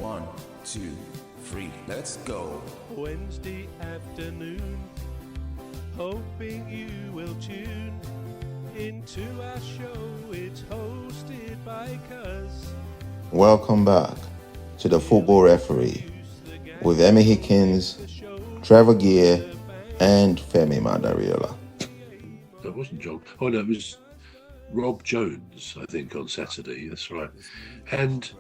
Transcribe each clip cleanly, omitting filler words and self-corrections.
1, 2, 3, let's go. Wednesday afternoon, hoping you will tune into our show. It's hosted by Cuz. Welcome back to the Football Referee with Emmy Hikins, Trevor and Femi Madariola. That wasn't John. Oh no, it was Rob Jones, I think, on Saturday. That's right. And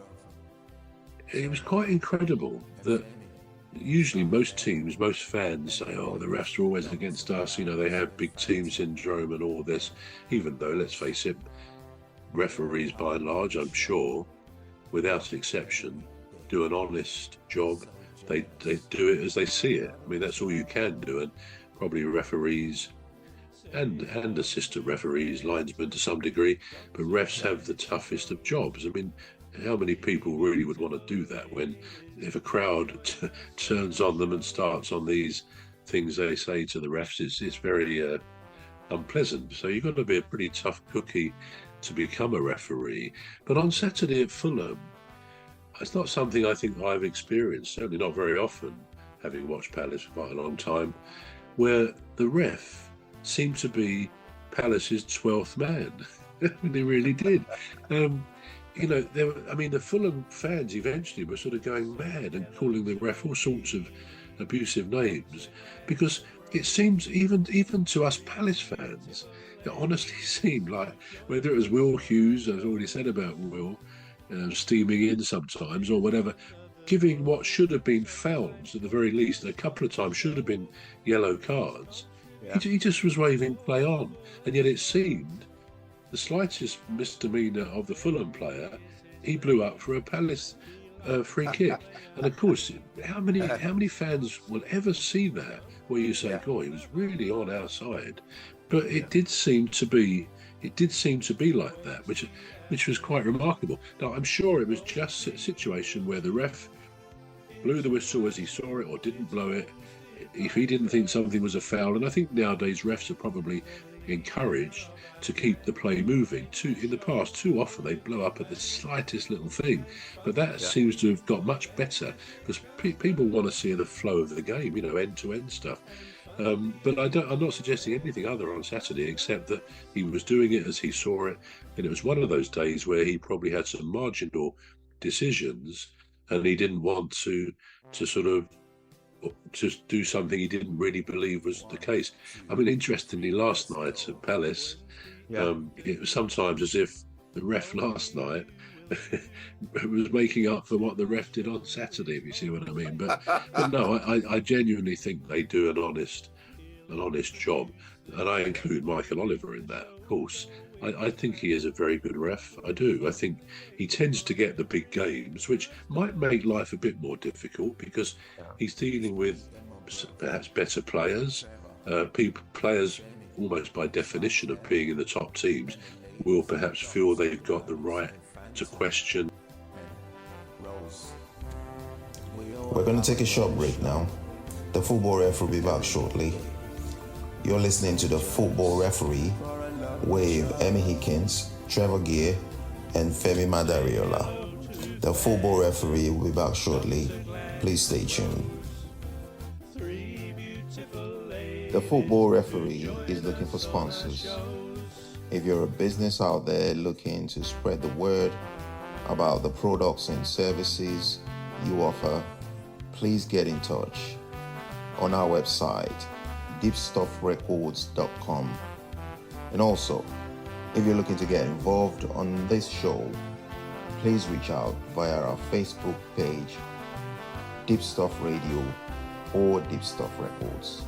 it was quite incredible that usually most teams, most fans say, oh, the refs are always against us. You know, they have big team syndrome and all this, even though, let's face it, referees by and large, I'm sure, without exception, do an honest job. They do it as they see it. I mean, that's all you can do. And probably referees and assistant referees, linesmen to some degree, but refs have the toughest of jobs. I mean, how many people really would want to do that when if a crowd turns on them and starts on these things they say to the refs, it's very unpleasant. So you've got to be a pretty tough cookie to become a referee. But on Saturday at Fulham, it's not something I think I've experienced, certainly not very often, having watched Palace for quite a long time, where the ref seemed to be Palace's 12th man. They really did. You know, the Fulham fans eventually were sort of going mad and calling the ref all sorts of abusive names, because it seems even to us Palace fans, it honestly seemed like, whether it was Will Hughes, as I already said about Will, steaming in sometimes or whatever, giving what should have been fouls at the very least, a couple of times should have been yellow cards. Yeah. He just was waving play on, and yet it seemed the slightest misdemeanour of the Fulham player, he blew up for a Palace free kick. And of course, how many fans will ever see that where you say, "God, he was really on our side"? But it did seem to be like that, which was quite remarkable. Now, I'm sure it was just a situation where the ref blew the whistle as he saw it or didn't blow it if he didn't think something was a foul. And I think nowadays refs are probably encouraged to keep the play moving. In the past, too often they blow up at the slightest little thing, but that seems to have got much better because people want to see the flow of the game, you know, end-to-end stuff. But I'm not suggesting anything other on Saturday except that he was doing it as he saw it, and it was one of those days where he probably had some marginal decisions and he didn't want to sort of just do something he didn't really believe was the case. I mean, interestingly, last night at Palace, it was sometimes as if the ref last night was making up for what the ref did on Saturday, if you see what I mean. But no, I genuinely think they do an honest job, and I include Michael Oliver in that, of course. I think he is a very good ref. I do. I think he tends to get the big games, which might make life a bit more difficult because he's dealing with perhaps better players. Players, almost by definition of being in the top teams, will perhaps feel they've got the right to question. We're going to take a short break now. The Football Ref will be back shortly. You're listening to the Football Referee with Emmy Hikins, Trevor and Femi Madariola. The Football Referee will be back shortly. Please stay tuned. The Football Referee is looking for sponsors. If you're a business out there looking to spread the word about the products and services you offer, please get in touch on our website, deepstuffrecords.com. And also, if you're looking to get involved on this show, please reach out via our Facebook page, Deep Stuff Radio or Deep Stuff Records.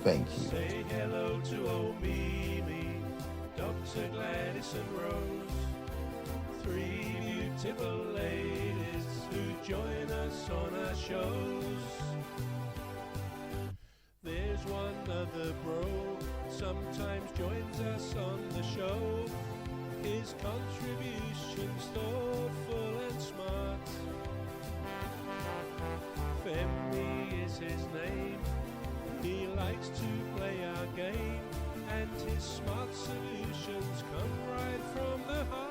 Thank you. Say hello to old Mimi, Dr. Gladys and Rose, three beautiful ladies who join us on our shows. There's one other bro, sometimes joins us on the show. His contribution's thoughtful and smart. Femi is his name. He likes to play our game, and his smart solutions come right from the heart.